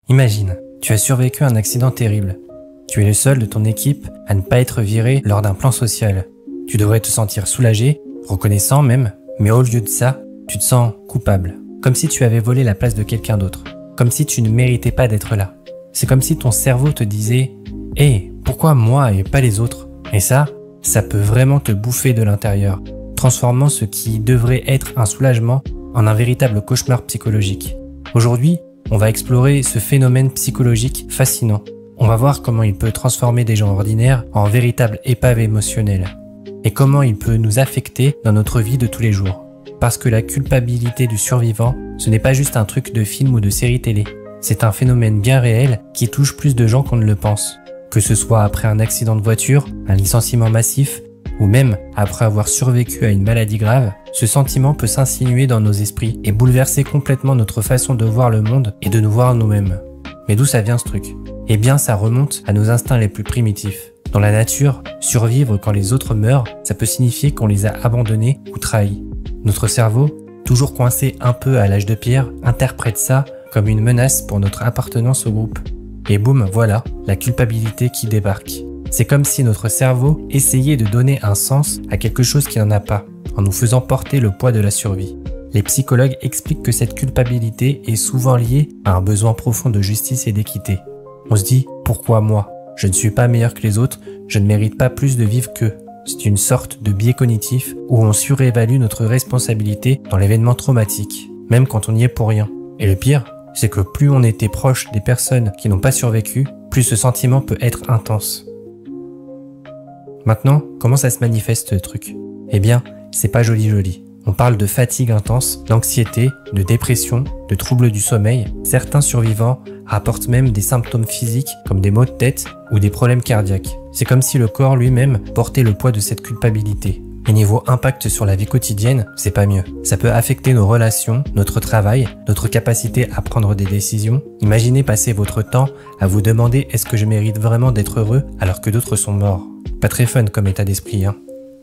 Imagine, tu as survécu à un accident terrible. Tu es le seul de ton équipe à ne pas être viré lors d'un plan social. Tu devrais te sentir soulagé, reconnaissant même, mais au lieu de ça, tu te sens coupable. Comme si tu avais volé la place de quelqu'un d'autre. Comme si tu ne méritais pas d'être là. C'est comme si ton cerveau te disait « Hé, pourquoi moi et pas les autres ?» Et ça peut vraiment te bouffer de l'intérieur, transformant ce qui devrait être un soulagement en un véritable cauchemar psychologique. Aujourd'hui, on va explorer ce phénomène psychologique fascinant. On va voir comment il peut transformer des gens ordinaires en véritables épaves émotionnelles. Et comment il peut nous affecter dans notre vie de tous les jours. Parce que la culpabilité du survivant, ce n'est pas juste un truc de film ou de série télé. C'est un phénomène bien réel qui touche plus de gens qu'on ne le pense. Que ce soit après un accident de voiture, un licenciement massif, ou même après avoir survécu à une maladie grave, ce sentiment peut s'insinuer dans nos esprits et bouleverser complètement notre façon de voir le monde et de nous voir nous-mêmes. Mais d'où ça vient ce truc? Eh bien, ça remonte à nos instincts les plus primitifs. Dans la nature, survivre quand les autres meurent, ça peut signifier qu'on les a abandonnés ou trahis. Notre cerveau, toujours coincé un peu à l'âge de pierre, interprète ça comme une menace pour notre appartenance au groupe. Et boum, voilà, la culpabilité qui débarque. C'est comme si notre cerveau essayait de donner un sens à quelque chose qui n'en a pas, en nous faisant porter le poids de la survie. Les psychologues expliquent que cette culpabilité est souvent liée à un besoin profond de justice et d'équité. On se dit « Pourquoi moi ? Je ne suis pas meilleur que les autres, je ne mérite pas plus de vivre qu'eux ». C'est une sorte de biais cognitif où on surévalue notre responsabilité dans l'événement traumatique, même quand on y est pour rien. Et le pire, c'est que plus on était proche des personnes qui n'ont pas survécu, plus ce sentiment peut être intense. Maintenant, comment ça se manifeste ce truc? Eh bien, c'est pas joli. On parle de fatigue intense, d'anxiété, de dépression, de troubles du sommeil. Certains survivants rapportent même des symptômes physiques comme des maux de tête ou des problèmes cardiaques. C'est comme si le corps lui-même portait le poids de cette culpabilité. Et niveau impact sur la vie quotidienne, c'est pas mieux. Ça peut affecter nos relations, notre travail, notre capacité à prendre des décisions. Imaginez passer votre temps à vous demander est-ce que je mérite vraiment d'être heureux alors que d'autres sont morts. Pas très fun comme état d'esprit, hein.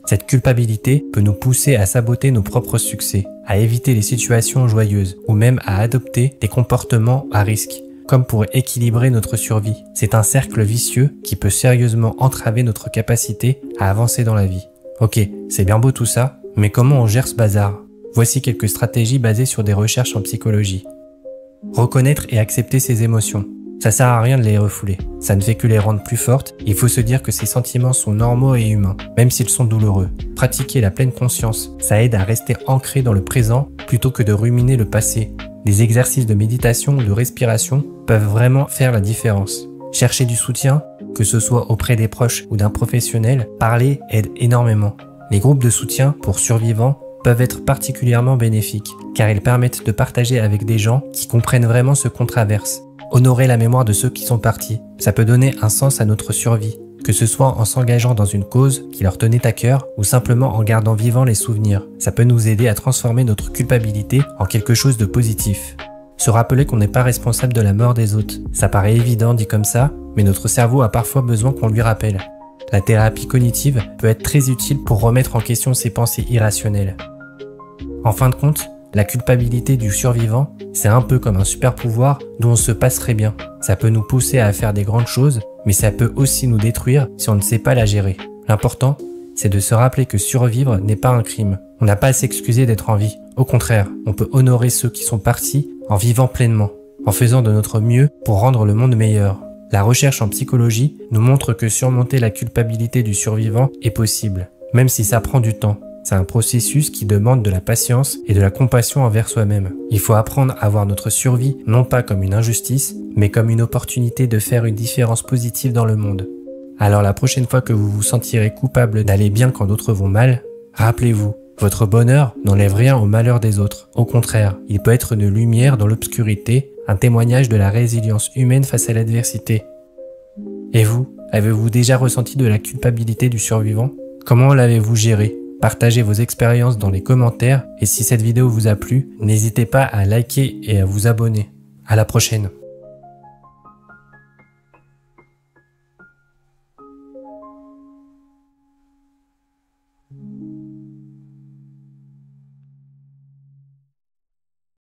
Cette culpabilité peut nous pousser à saboter nos propres succès, à éviter les situations joyeuses ou même à adopter des comportements à risque, comme pour équilibrer notre survie. C'est un cercle vicieux qui peut sérieusement entraver notre capacité à avancer dans la vie. Ok, c'est bien beau tout ça, mais comment on gère ce bazar? Voici quelques stratégies basées sur des recherches en psychologie. Reconnaître et accepter ses émotions. Ça sert à rien de les refouler. Ça ne fait que les rendre plus fortes. Il faut se dire que ces sentiments sont normaux et humains, même s'ils sont douloureux. Pratiquer la pleine conscience, ça aide à rester ancré dans le présent plutôt que de ruminer le passé. Des exercices de méditation ou de respiration peuvent vraiment faire la différence. Chercher du soutien, que ce soit auprès des proches ou d'un professionnel, parler aide énormément. Les groupes de soutien pour survivants peuvent être particulièrement bénéfiques, car ils permettent de partager avec des gens qui comprennent vraiment ce qu'on traverse. Honorer la mémoire de ceux qui sont partis, ça peut donner un sens à notre survie, que ce soit en s'engageant dans une cause qui leur tenait à cœur ou simplement en gardant vivants les souvenirs. Ça peut nous aider à transformer notre culpabilité en quelque chose de positif. Se rappeler qu'on n'est pas responsable de la mort des autres. Ça paraît évident dit comme ça, mais notre cerveau a parfois besoin qu'on lui rappelle. La thérapie cognitive peut être très utile pour remettre en question ses pensées irrationnelles. En fin de compte, la culpabilité du survivant, c'est un peu comme un super pouvoir dont on se passerait bien. Ça peut nous pousser à faire des grandes choses, mais ça peut aussi nous détruire si on ne sait pas la gérer. L'important, c'est de se rappeler que survivre n'est pas un crime. On n'a pas à s'excuser d'être en vie. Au contraire, on peut honorer ceux qui sont partis en vivant pleinement, en faisant de notre mieux pour rendre le monde meilleur. La recherche en psychologie nous montre que surmonter la culpabilité du survivant est possible, même si ça prend du temps. C'est un processus qui demande de la patience et de la compassion envers soi-même. Il faut apprendre à voir notre survie non pas comme une injustice, mais comme une opportunité de faire une différence positive dans le monde. Alors la prochaine fois que vous vous sentirez coupable d'aller bien quand d'autres vont mal, rappelez-vous, votre bonheur n'enlève rien au malheur des autres. Au contraire, il peut être une lumière dans l'obscurité, un témoignage de la résilience humaine face à l'adversité. Et vous, avez-vous déjà ressenti de la culpabilité du survivant? Comment l'avez-vous géré? Partagez vos expériences dans les commentaires et si cette vidéo vous a plu, n'hésitez pas à liker et à vous abonner. À la prochaine.